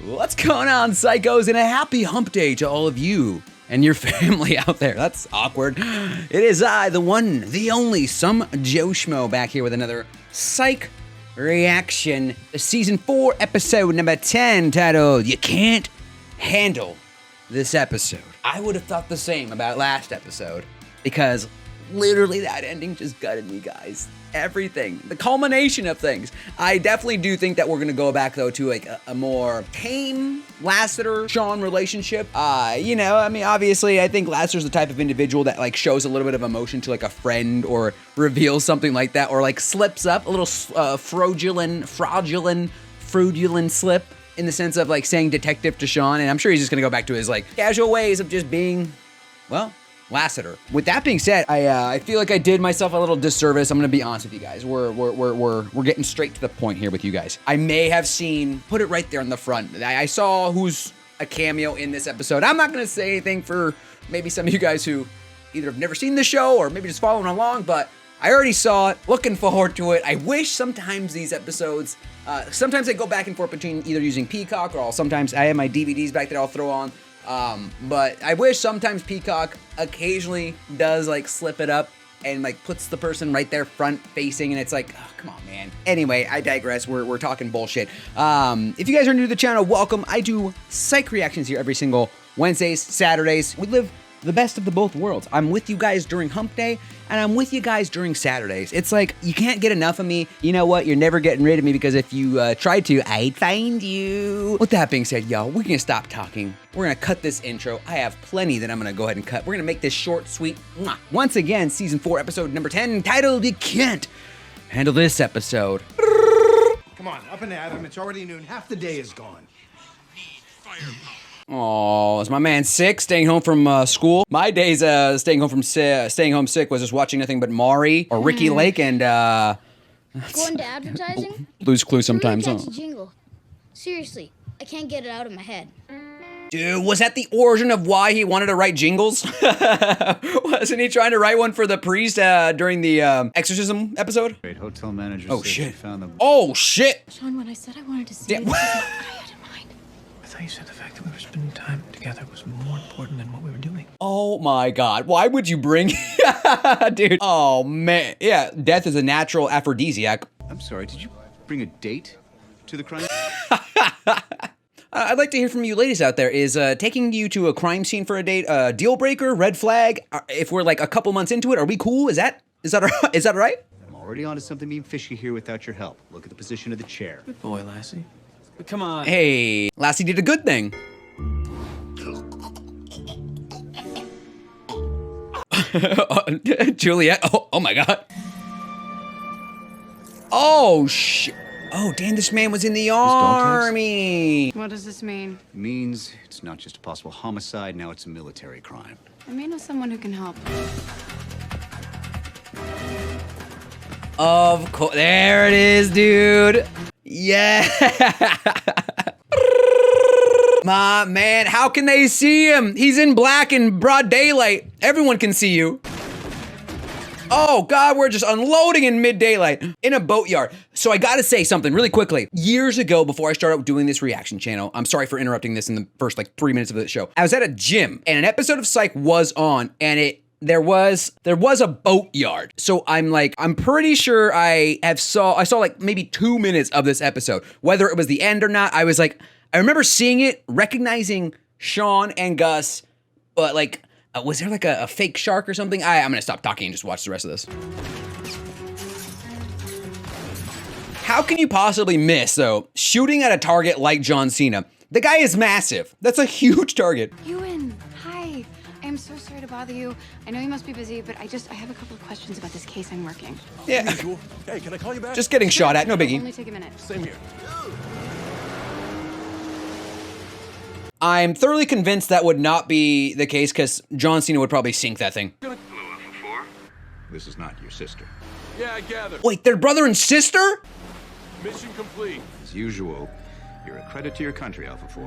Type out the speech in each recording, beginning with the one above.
What's going on, psychos, and a happy hump day to all of you and your family out there. That's awkward. It is I, the one, the only, some Joe Schmo, back here with another Psych reaction. Season 4, episode number 10, titled, You Can't Handle This Episode. I would have thought the same about last episode, because literally that ending just gutted me, guys. Everything, the culmination of things. I definitely do think that we're gonna go back though to like a more tame Lassiter-Sean relationship. You know, I mean, obviously I think Lassiter's the type of individual that like shows a little bit of emotion to like a friend or reveals something like that, or like slips up a little fraudulent slip in the sense of like saying detective to Sean, and I'm sure he's just gonna go back to his like casual ways of just being, well, Lassiter. With that being said, I feel like I did myself a little disservice. I'm gonna be honest with you guys. We're getting straight to the point here with you guys. I may have seen, put it right there in the front. I saw who's a cameo in this episode. I'm not gonna say anything for maybe some of you guys who either have never seen the show or maybe just following along, but I already saw it, looking forward to it. I wish sometimes these episodes, sometimes I go back and forth between either using Peacock or sometimes I have my DVDs back that I'll throw on. But I wish sometimes Peacock occasionally does like slip it up and like puts the person right there front facing, and it's like, oh, come on, man. Anyway, I digress. We're talking bullshit. If you guys are new to the channel, welcome. I do Psych reactions here every single Wednesdays, Saturdays. We live the best of the both worlds. I'm with you guys during hump day, and I'm with you guys during Saturdays. It's like, you can't get enough of me. You know what? You're never getting rid of me, because if you tried to, I'd find you. With that being said, y'all, we're gonna stop talking. We're gonna cut this intro. I have plenty that I'm gonna go ahead and cut. We're gonna make this short, sweet. Mwah. Once again, season 4, episode number 10, titled, You Can't Handle This Episode. Come on, up and at 'em. It's already noon. Half the day is gone. Oh, is my man sick? Staying home from school? My days staying home sick was just watching nothing but Maury or Ricky Lake and going to advertising? Blue's Clues sometimes, really huh? catchy jingle. Seriously, I can't get it out of my head. Dude, was that the origin of why he wanted to write jingles? Wasn't he trying to write one for the priest during the exorcism episode? Great hotel manager. Oh said shit! he found them. Oh shit! Sean, when I said I wanted to see Yeah. you, this is not what I had in mind. I thought you said the fact that we were spending time together was more important than what we were doing. Oh my god, why would you bring... Dude, oh man. Yeah, death is a natural aphrodisiac. I'm sorry, did you bring a date to the crime? I'd like to hear from you ladies out there. Is taking you to a crime scene for a date a deal breaker, red flag? If we're like a couple months into it, are we cool? Is that all right? I'm already onto something being fishy here without your help. Look at the position of the chair. Good boy, Lassie. But come on. Hey, Lassie did a good thing. Juliet, oh my god. Oh shit. Oh damn, this man was in the army. What does this mean? It means it's not just a possible homicide, now it's a military crime. I may know someone who can help. Of course, there it is, dude. Yeah. My man, how can they see him? He's in black in broad daylight. Everyone can see you. Oh God, we're just unloading in mid-daylight in a boatyard. So I gotta say something really quickly. Years ago, before I started doing this reaction channel, I'm sorry for interrupting this in the first like 3 minutes of the show. I was at a gym and an episode of Psych was on, and there was a boatyard. So I'm pretty sure I saw like maybe 2 minutes of this episode. Whether it was the end or not, I remember seeing it, recognizing Sean and Gus, but like, was there like a fake shark or something? I'm gonna stop talking and just watch the rest of this. How can you possibly miss, though, shooting at a target like John Cena? The guy is massive. That's a huge target. Ewan, hi. I am so sorry to bother you. I know you must be busy, but I have a couple of questions about this case I'm working. Yeah. Hey, can I call you back? Just getting shot at, no It'll biggie. only take a minute. Same here. I'm thoroughly convinced that would not be the case, because John Cena would probably sink that thing. Hello, Alpha 4. This is not your sister. Yeah, I gather. Wait, they're brother and sister? Mission complete. As usual, you're a credit to your country, Alpha 4.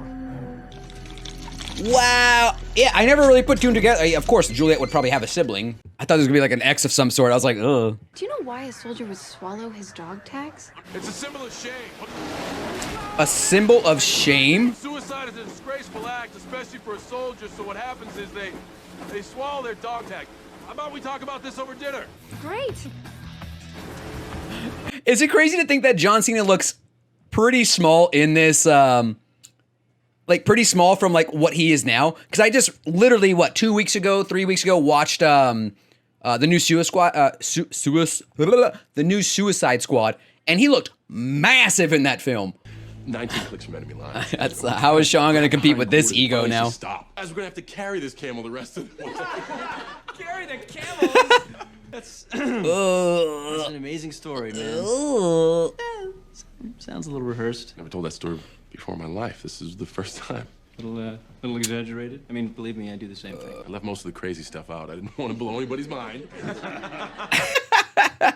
Wow. Yeah, I never really put two and together. Of course, Juliet would probably have a sibling. I thought there was gonna be like an ex of some sort. I was like, ugh. Do you know why a soldier would swallow his dog tags? It's a symbol of shame. A symbol of shame? Suicide. powerful act, especially for a soldier, so what happens is they swallow their dog tag. How about we talk about this over dinner? Great. Is it crazy to think that John Cena looks pretty small in this, like pretty small from like what he is now? Because I just literally, 3 weeks ago, watched the new the new Suicide Squad, and he looked massive in that film. 19 clicks from enemy lines. That's how is Sean going to compete with this ego now? Stop. As we're gonna have to carry this camel the rest of the way. Carry the camel. That's an amazing story, man. Sounds a little rehearsed. Never told that story before in my life. This is the first time. Little exaggerated. I mean, believe me, I do the same thing. I left most of the crazy stuff out. I didn't want to blow anybody's mind.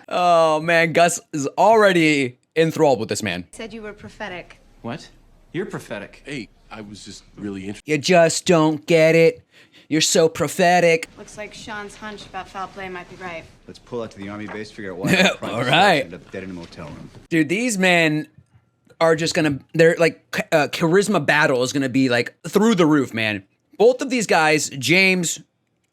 Oh man, Gus is already enthralled with this man. Said you were prophetic. What? You're prophetic. Hey, I was just really interested. You just don't get it. You're so prophetic. Looks like Sean's hunch about foul play might be right. Let's pull out to the army base, figure out why All right. ended up dead in a motel room. Dude, these men are just gonna, they're like, charisma battle is gonna be like through the roof, man. Both of these guys, James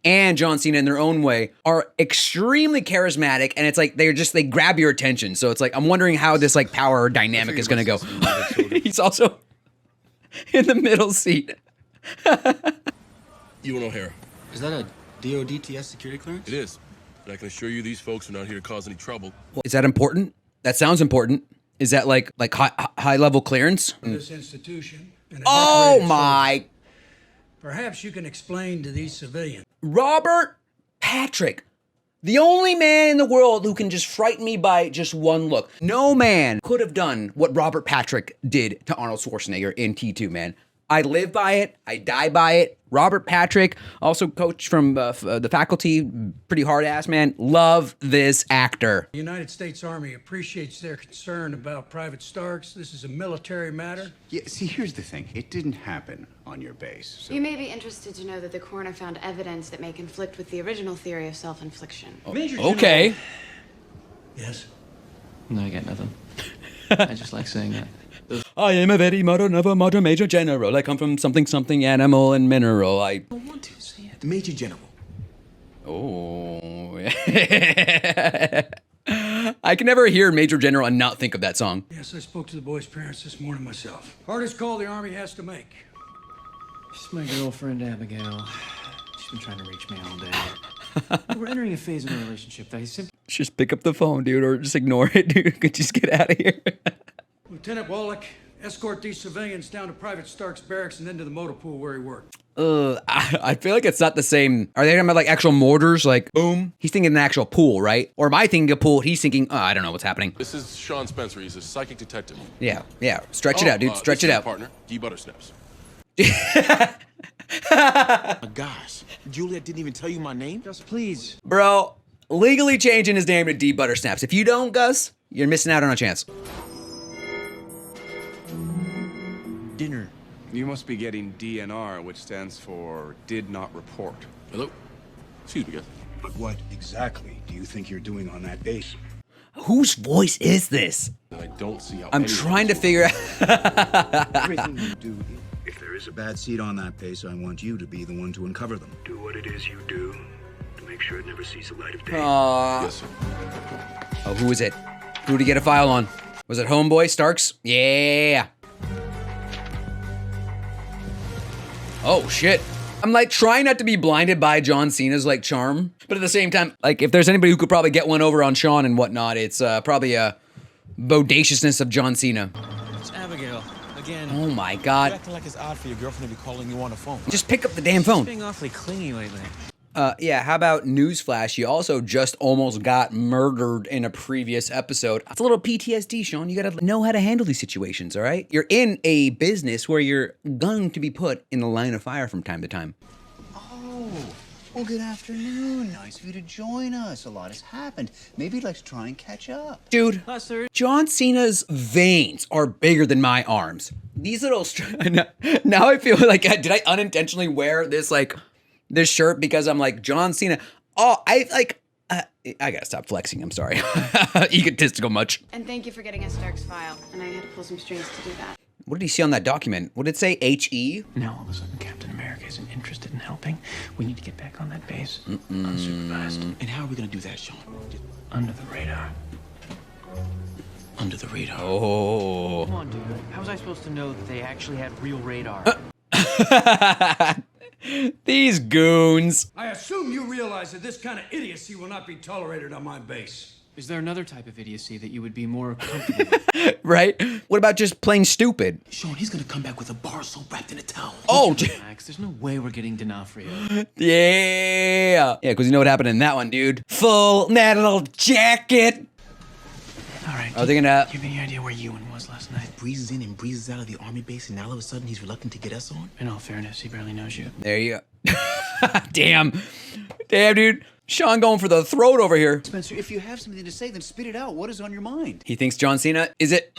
and John Cena in their own way, are extremely charismatic, and it's like they grab your attention. So it's like, I'm wondering how this like power dynamic is gonna go. He's also in the middle seat. Ewan O'Hara. Is that a DODTS security clearance? It is. And I can assure you these folks are not here to cause any trouble. Is that important? That sounds important. Is that like high level clearance? This institution. And a Oh decorated my! soldier. Perhaps you can explain to these civilians. Robert Patrick, the only man in the world who can just frighten me by just one look. No man could have done what Robert Patrick did to Arnold Schwarzenegger in T2, man. I live by it. I die by it. Robert Patrick, also coach from the faculty, pretty hard ass, man. Love this actor. The United States Army appreciates their concern about Private Starks. This is a military matter. Yeah, see, here's the thing. It didn't happen on your base. So. You may be interested to know that the coroner found evidence that may conflict with the original theory of self-infliction. Okay. Yes. No, I got nothing. I just like saying that. I am a very modern major general. I come from something animal and mineral. I don't want to say it. Major General. Oh. I can never hear Major General and not think of that song. Yes, I spoke to the boy's parents this morning myself. Hardest call the Army has to make. She's my girlfriend, Abigail. She's been trying to reach me all day. We're entering a phase in our relationship that I simply... Just pick up the phone, dude, or just ignore it, dude. Could just get out of here. Lieutenant Wallach, escort these civilians down to Private Stark's barracks and into the motor pool where he worked. I feel like it's not the same. Are they talking about like actual mortars? Like, boom? He's thinking an actual pool, right? Or am I thinking a pool? He's thinking, I don't know what's happening. This is Sean Spencer. He's a psychic detective. Yeah. Stretch it out, dude. Stretch it out. Partner, D. Buttersnaps. Gosh, Juliet didn't even tell you my name? Just please. Bro, legally changing his name to D. Buttersnaps. If you don't, Gus, you're missing out on a chance. Dinner. You must be getting DNR, which stands for Did Not Report. Hello? Excuse me, guys. But what exactly do you think you're doing on that base? Whose voice is this? I don't see how I'm trying to figure out. Everything you do, if there is a bad seed on that base, I want you to be the one to uncover them. Do what it is you do to make sure it never sees the light of day. Yes, sir. Oh, who is it? Who did he get a file on? Was it Homeboy Starks? Yeah. Oh, shit. I'm like trying not to be blinded by John Cena's like charm, but at the same time, like if there's anybody who could probably get one over on Sean and whatnot, it's probably a bodaciousness of John Cena. It's Abigail. Again. Oh my God. Acting like it's odd for your girlfriend to be calling you on the phone. Just pick up the damn phone. She's being awfully clingy lately. Yeah, how about newsflash? You also just almost got murdered in a previous episode. It's a little PTSD, Sean. You gotta know how to handle these situations, all right? You're in a business where you're going to be put in the line of fire from time to time. Oh, well, good afternoon. Nice of you to join us. A lot has happened. Maybe you'd like to try and catch up. Dude, John Cena's veins are bigger than my arms. These little... now I feel like, did I unintentionally wear this, like... this shirt because I'm like John Cena. Oh, I gotta stop flexing. I'm sorry. Egotistical much. And thank you for getting us Stark's file. And I had to pull some strings to do that. What did he see on that document? What did it say? H-E? Now all of a sudden Captain America isn't interested in helping. We need to get back on that base. Unsupervised. And how are we gonna do that, Sean? Under the radar. Under the radar. Oh. Come on, dude. How was I supposed to know that they actually had real radar? These goons. I assume you realize that this kind of idiocy will not be tolerated on my base. Is there another type of idiocy that you would be more comfortable with? Right? What about just plain stupid? Sean, he's gonna come back with a bar so wrapped in a towel. Oh, Max, there's no way we're getting D'Onofrio. yeah. Yeah, because you know what happened in that one, dude. Full metal jacket. All right. Are they gonna... Give me any idea where Ewan was last night? Breezes in and breezes out of the army base, and now all of a sudden he's reluctant to get us on? In all fairness, he barely knows you. There you go. Damn. Damn, dude. Sean going for the throat over here. Spencer, if you have something to say, then spit it out. What is on your mind? He thinks John Cena. Is it?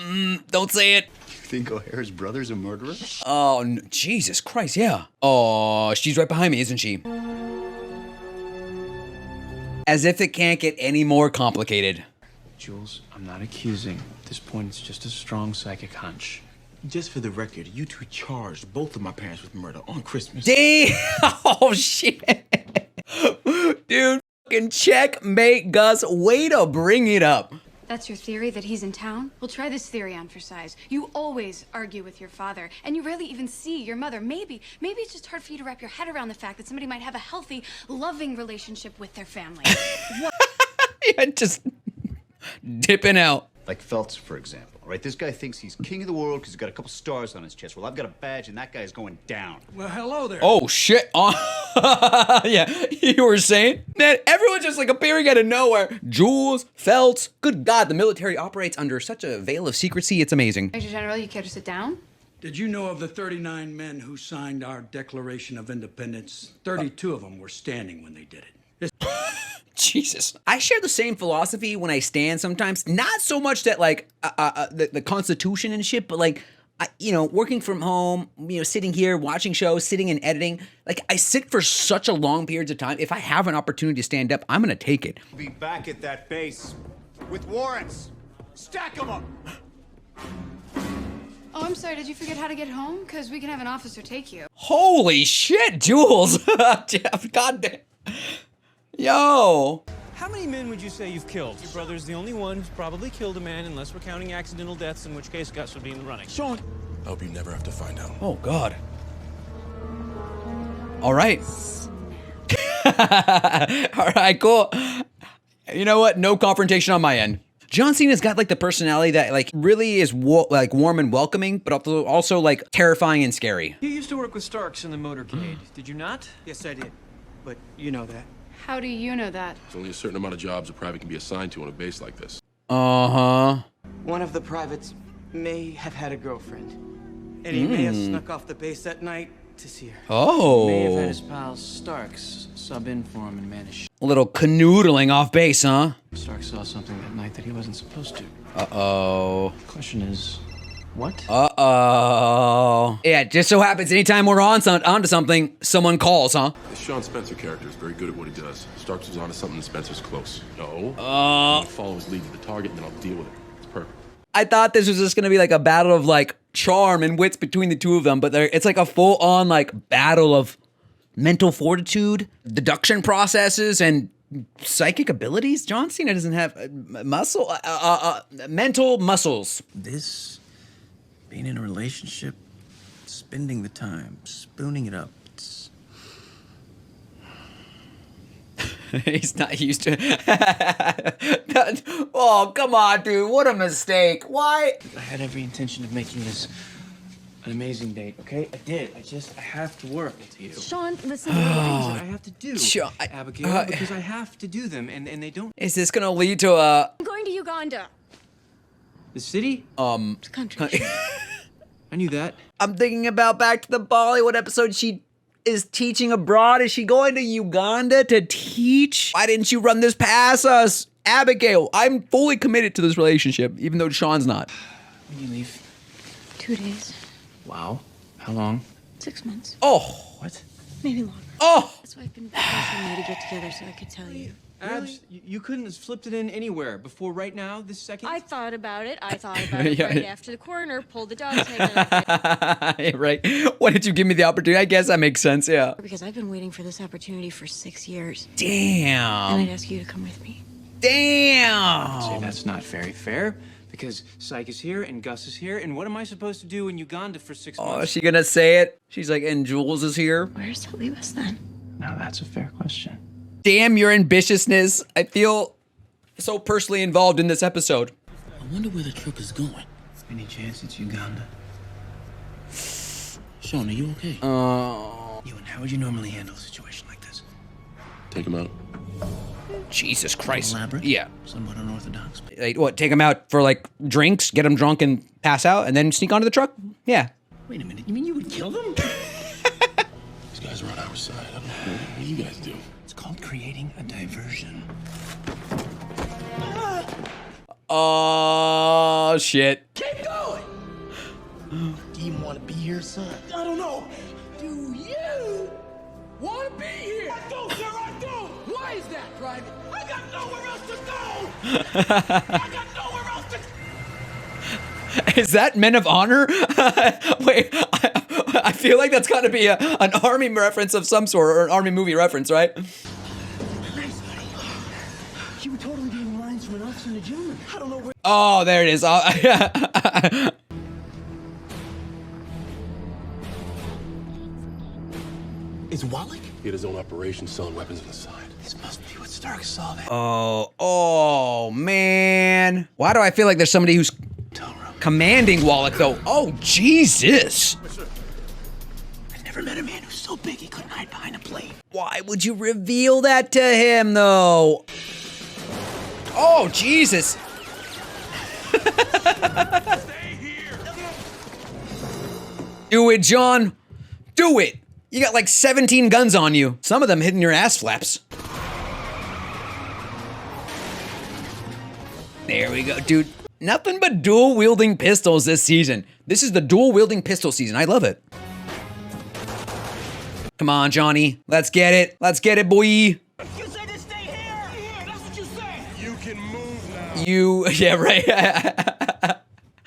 Don't say it. You think O'Hara's brother's a murderer? Oh, no, Jesus Christ, yeah. Oh, she's right behind me, isn't she? As if it can't get any more complicated. Jules, I'm not accusing. At this point, it's just a strong psychic hunch. Just for the record, you two charged both of my parents with murder on Christmas. Damn! Oh, shit. Dude, fucking checkmate, Gus. Way to bring it up. That's your theory, that he's in town? Well, try this theory on for size. You always argue with your father, and you rarely even see your mother. Maybe it's just hard for you to wrap your head around the fact that somebody might have a healthy, loving relationship with their family. What? Yeah, just dipping out. Like Phelps, for example. Right, this guy thinks he's king of the world because he's got a couple stars on his chest. Well, I've got a badge, and that guy's going down. Well, hello there. Oh, shit. Yeah, you were saying? Man, everyone's just like appearing out of nowhere. Jules, Phelps. Good God, the military operates under such a veil of secrecy. It's amazing. Major General, you care to sit down? Did you know of the 39 men who signed our Declaration of Independence? 32 of them were standing when they did it. Jesus. I share the same philosophy when I stand sometimes. Not so much that like the Constitution and shit, but like, working from home, sitting here, watching shows, sitting and editing. Like I sit for such a long periods of time. If I have an opportunity to stand up, I'm going to take it. Be back at that base with warrants. Stack them up. Oh, I'm sorry, did you forget how to get home? Because we can have an officer take you. Holy shit, Jules. God damn. Yo. How many men would you say you've killed? Your brother's the only one who's probably killed a man, unless we're counting accidental deaths, in which case Gus would be in the running. Sean! I hope you never have to find out. Oh, God. All right. All right, cool. You know what? No confrontation on my end. John Cena's got like the personality that like really is warm and welcoming, but also like terrifying and scary. You used to work with Starks in the motorcade, did you not? Yes, I did. But you know that. How do you know that? There's only a certain amount of jobs a private can be assigned to on a base like this. Uh-huh. One of the privates may have had a girlfriend. And he may have snuck off the base that night to see her. Oh. May have had his pal Starks sub in for him and manage. A little canoodling off base, huh? Starks saw something that night that he wasn't supposed to. Uh-oh. Question is, what? Uh-oh. Yeah, just so happens anytime we're onto something, someone calls, huh? The Sean Spencer character is very good at what he does. Starks was onto something and Spencer's close. No. I'll follow his lead to the target and then I'll deal with it. It's perfect. I thought this was just gonna be like a battle of like charm and wits between the two of them, but it's like a full-on like battle of mental fortitude, deduction processes, and psychic abilities. John Cena doesn't have mental muscles. This, being in a relationship, spending the time, spooning it up, it's... He's not used to Oh, come on, dude. What a mistake. Why? I had every intention of making this an amazing date, okay? I did. I have to work with you. Sean, listen. There are things that I have to do, Sean, Abigail, because I have to do them, and they don't... Is this gonna lead to a... I'm going to Uganda. The city? It's a country. I knew that. I'm thinking about back to the Bollywood episode. She is teaching abroad. Is she going to Uganda to teach? Why didn't you run this past us? Abigail, I'm fully committed to this relationship, even though Sean's not. When you leave? 2 days. Wow. How long? 6 months. Oh. What? Maybe longer. Oh. That's why I've been pressuring you to get together so I could tell you. Abs, you couldn't have slipped it in anywhere before right now, this second? I thought about it. I thought about it right after the coroner pulled the dog tag. Right. Why did you give me the opportunity? I guess that makes sense, yeah. Because I've been waiting for this opportunity for 6 years. Damn. And I'd ask you to come with me. Damn. Say that's not very fair, because Psych is here and Gus is here, and what am I supposed to do in Uganda for 6 months? Oh, is she gonna say it? She's like, and Jules is here? Where does that leave us then? Now that's a fair question. Damn your ambitiousness. I feel so personally involved in this episode. I wonder where the truck is going. Any chance it's Uganda? Sean, are you okay? Ewan, how would you normally handle a situation like this? Take him out. Jesus Christ. Elaborate? Yeah. Somewhat unorthodox. Like, what, take him out for, like, drinks, get him drunk and pass out, and then sneak onto the truck? Yeah. Wait a minute, you mean you would kill them? These guys are on our side. I don't know. What do you guys do? It's called creating a diversion. Oh, shit. Keep going! Do you want to be here, son? I don't know. Do you want to be here? I do, sir, I do. Why is that, Private? I got nowhere else to go. I got nowhere else to Is that Men of Honor? Wait, I feel like that's got to be an Army reference of some sort, or an Army movie reference, right? Nice, buddy. You were totally getting lines from an officer and a gentleman. I don't know where. Oh, there it is. Is Wallach? He had his own operation selling weapons on the side. This must be what Stark saw there. Oh, man. Why do I feel like there's somebody who's commanding Wallach, though? Oh, Jesus. I've never met a man who's so big he couldn't hide behind a plane. Why would you reveal that to him, though? Oh, Jesus. Do it, John. Do it. You got like 17 guns on you. Some of them hitting your ass flaps. There we go, dude. Nothing but dual wielding pistols this season. This is the dual wielding pistol season. I love it. Come on, Johnny. Let's get it. Let's get it, boy. You said to stay here. That's what you said. You can move now. Yeah, right.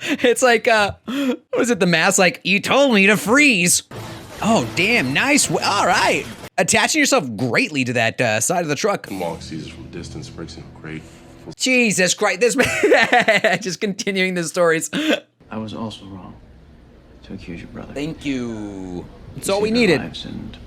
It's like, what was it, The Mask? Like, you told me to freeze. Oh, damn, nice. All right. Attaching yourself greatly to that side of the truck. Wallach sees us from a distance, breaks in a crate. Jesus Christ, this man. Just continuing the stories. I was also wrong to accuse your brother. Thank you. That's You all we saved our needed. lives, and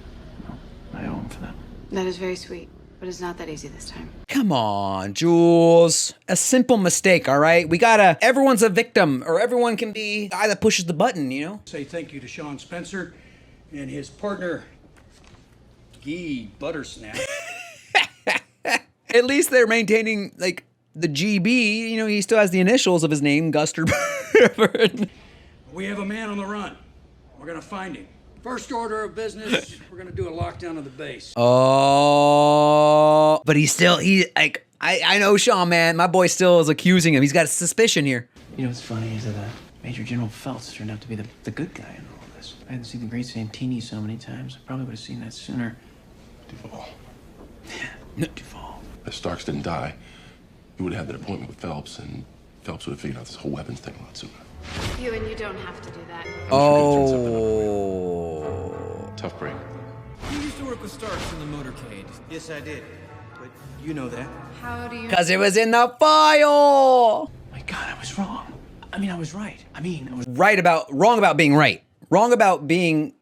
well, I owe him for that. That is very sweet, but it's not that easy this time. Come on, Jules. A simple mistake, all right? We gotta, everyone's a victim, or everyone can be the guy that pushes the button, you know? Say thank you to Sean Spencer and his partner, Guy Buttersnap. At least they're maintaining, like, the GB. You know, he still has the initials of his name, Guster. We have a man on the run. We're gonna find him. First order of business, we're gonna do a lockdown of the base. Oh, but I know Sean, man. My boy still is accusing him. He's got a suspicion here. You know what's funny is that Major General Phelps turned out to be the good guy in all this. I hadn't seen the great Santini so many times. I probably would have seen that sooner. Duval. Yeah, Duval. If Starks didn't die, he would have had that appointment with Phelps, and Phelps would have figured out this whole weapons thing a lot sooner. You don't have to do that. Oh. Tough break. You used to work with Starks in the motorcade. Yes, I did. But you know that. How do you... Because it was in the file. My God, I was wrong. I mean, I was right. I was Wrong about being right. Wrong about being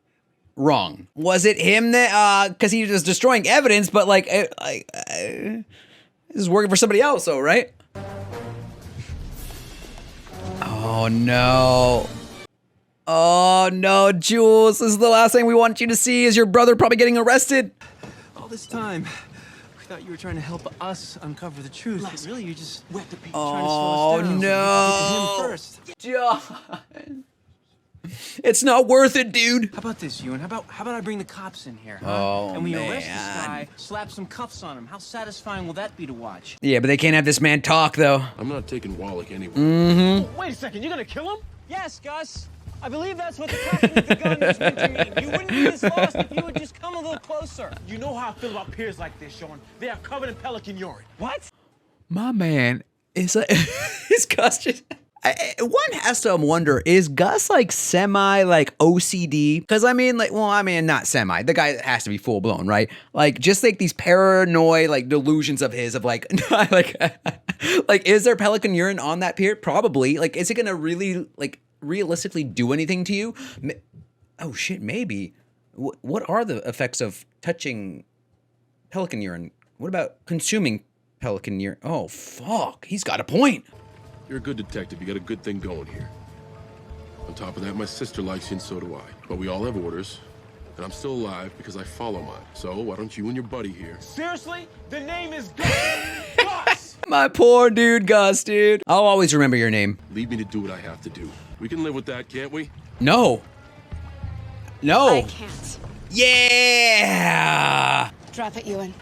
wrong. Was it him that, because he was destroying evidence, but like, this is working for somebody else, though, right? Oh, no. Oh, no, Jules. This is the last thing we want you to see is your brother probably getting arrested. all this time. We thought you were trying to help us uncover the truth, but really you're just wet the people trying to slow us down. Oh, So we get to him first. John. It's not worth it, dude. How about this, Ewan? How about I bring the cops in here, huh? Oh, and we man. arrest this guy, slap some cuffs on him. How satisfying will that be to watch? Yeah, but they can't have this man talk, though. I'm not taking Wallach anywhere. Mm-hmm. Oh, wait a second, you're gonna kill him? Yes, Gus. I believe that's what the captain of the gun was meant to mean. You wouldn't be this lost if you would just come a little closer. You know how I feel about peers like this, Sean. They are covered in pelican urine. What? My man is like, is Gus just... one has to wonder, is Gus like semi like OCD? Because I mean, like, well, I mean, not semi. The guy has to be full blown, right? Like, just like these paranoid like delusions of his of like, like, is there pelican urine on that pier? Probably. Like, is it gonna really like realistically do anything to you? Oh shit, maybe. What are the effects of touching pelican urine? What about consuming pelican urine? Oh fuck, he's got a point. You're a good detective. You got a good thing going here. On top of that, my sister likes you and so do I. But we all have orders, and I'm still alive because I follow mine. So why don't you and your buddy here... Seriously? The name is Gus. My poor dude, Gus, dude. I'll always remember your name. Leave me to do what I have to do. We can live with that, can't we? No. No. I can't. Yeah. Drop it, Ewan.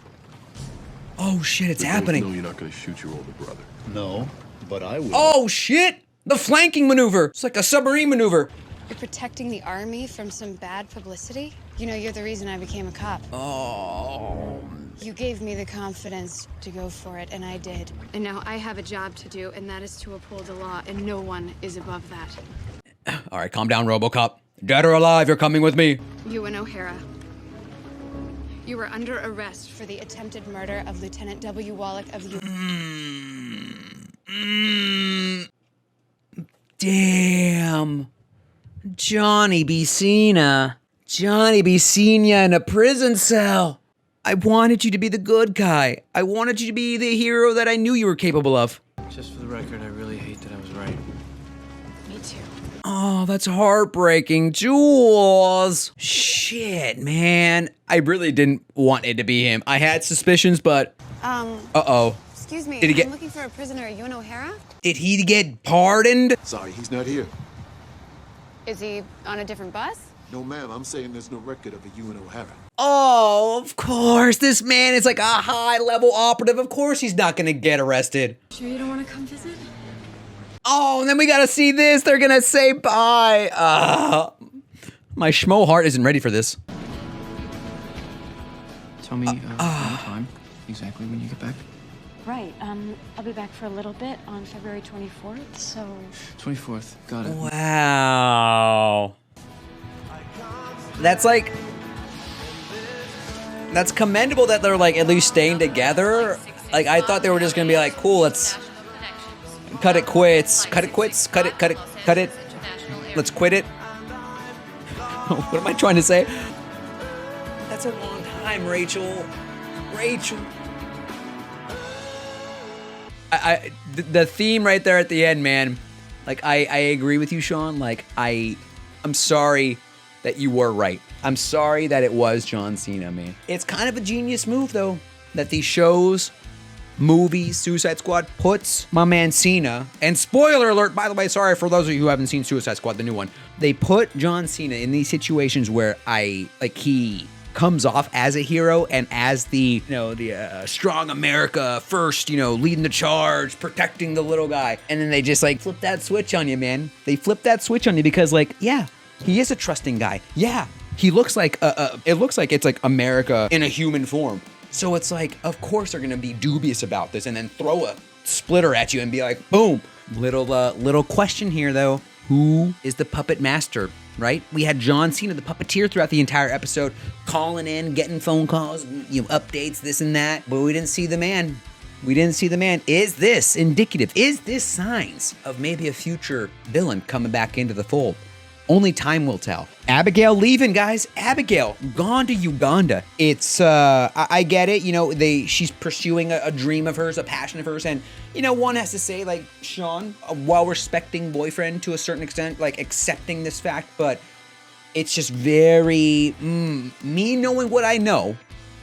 Oh shit, it's We happening. both know you're not going to shoot your older brother. No, but I will. Oh shit! The flanking maneuver. It's like a submarine maneuver. You're protecting the army from some bad publicity? You know, you're the reason I became a cop. Oh. You gave me the confidence to go for it, and I did. And now I have a job to do, and that is to uphold the law, and no one is above that. All right, calm down, RoboCop. Dead or alive, you're coming with me. Ewan O'Hara. You were under arrest for the attempted murder of Lieutenant W. Wallach of the... Damn. Johnny B. Cena. Johnny B. Cena in a prison cell. I wanted you to be the good guy. I wanted you to be the hero that I knew you were capable of. Just for the record, I really hate that I was right. Me too. Oh, that's heartbreaking. Jules. Shit, man. I really didn't want it to be him. I had suspicions, but... Uh-oh. Excuse me, Did he get... I'm looking for a prisoner, Ewan O'Hara? Did he get pardoned? Sorry, he's not here. Is he on a different bus? No, ma'am, I'm saying there's no record of a Ewan O'Hara. Oh, of course. This man is like a high-level operative. Of course he's not gonna get arrested. Sure you don't want to come visit? Oh, and then we gotta see this. They're gonna say bye. My schmo heart isn't ready for this. Tell me one time exactly when you get back. Right. I'll be back for a little bit on February 24th, so... 24th. Got it. Wow. That's like... That's commendable that they're like at least staying together. Like I thought they were just gonna be like, cool, let's cut it quits. Cut it quits. Cut it, cut it, cut it. Let's quit it. What am I trying to say? That's a long time, Rachel. Rachel. The theme right there at the end, man. Like I agree with you, Sean. Like I'm sorry that you were right. I'm sorry that it was John Cena, man. It's kind of a genius move, though, that these shows, movies, Suicide Squad puts my man Cena, and spoiler alert, by the way, sorry for those of you who haven't seen Suicide Squad, the new one. They put John Cena in these situations where he comes off as a hero and as the strong America first, leading the charge, protecting the little guy. And then they just like flip that switch on you, man. They flip that switch on you because like, yeah, he is a trusting guy. Yeah, he looks like it looks like it's like America in a human form. So it's like, of course they're gonna be dubious about this and then throw a splitter at you and be like, boom. Little question here though. Who is the puppet master, right? We had John Cena, the puppeteer, throughout the entire episode, calling in, getting phone calls, updates, this and that, but we didn't see the man. We didn't see the man. Is this indicative? Is this signs of maybe a future villain coming back into the fold? Only time will tell. Abigail leaving, guys. Abigail gone to Uganda. It's I get it. She's pursuing a dream of hers, a passion of hers, and one has to say, like, Sean, a well-respecting boyfriend to a certain extent, like accepting this fact, but it's just very me knowing what I know.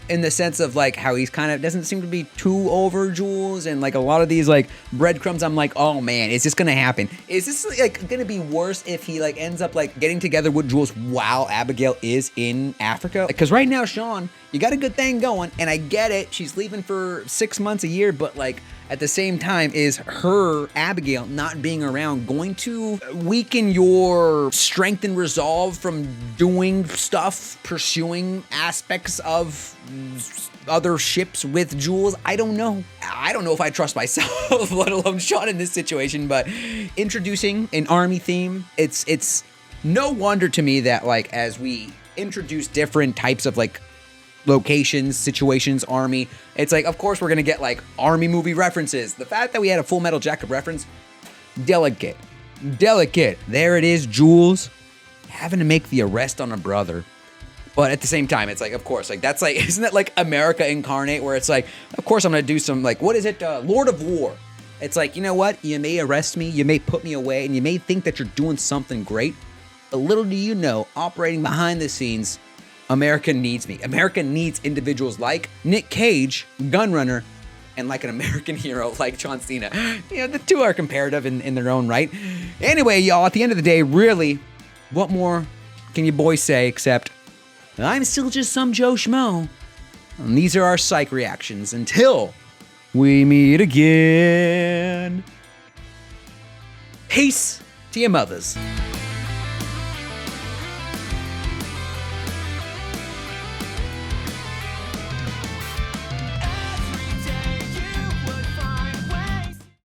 In the sense of like how he's kind of doesn't seem to be too over Jules, and like a lot of these like breadcrumbs, I'm like, oh man, is this gonna happen? Is this like gonna be worse if he like ends up like getting together with Jules while Abigail is in Africa? Because right now, Sean, you got a good thing going, and I get it. She's leaving for 6 months, a year, but like at the same time, is her, Abigail, not being around going to weaken your strength and resolve from doing stuff, pursuing aspects of other ships with Jules? I don't know. I don't know if I trust myself, let alone Sean in this situation, but introducing an army theme, it's no wonder to me that, like, as we introduce different types of, like, locations, situations, army, it's like, of course we're gonna get, like, army movie references. The fact that we had a Full Metal Jacket reference, delicate. There it is, Jules having to make the arrest on a brother. But at the same time, it's like, of course, like, that's like, isn't that like America incarnate, where it's like, of course I'm gonna do some, like, what is it, Lord of War. It's like, you know what, you may arrest me, you may put me away, and you may think that you're doing something great, but little do you know, operating behind the scenes, America needs me. America needs individuals like Nick Cage, Gunrunner, and like an American hero like John Cena. You know, the two are comparative in their own right. Anyway, y'all, at the end of the day, really, what more can you boys say except, I'm still just some Joe Schmo. And these are our Psych reactions until we meet again. Peace to your mothers.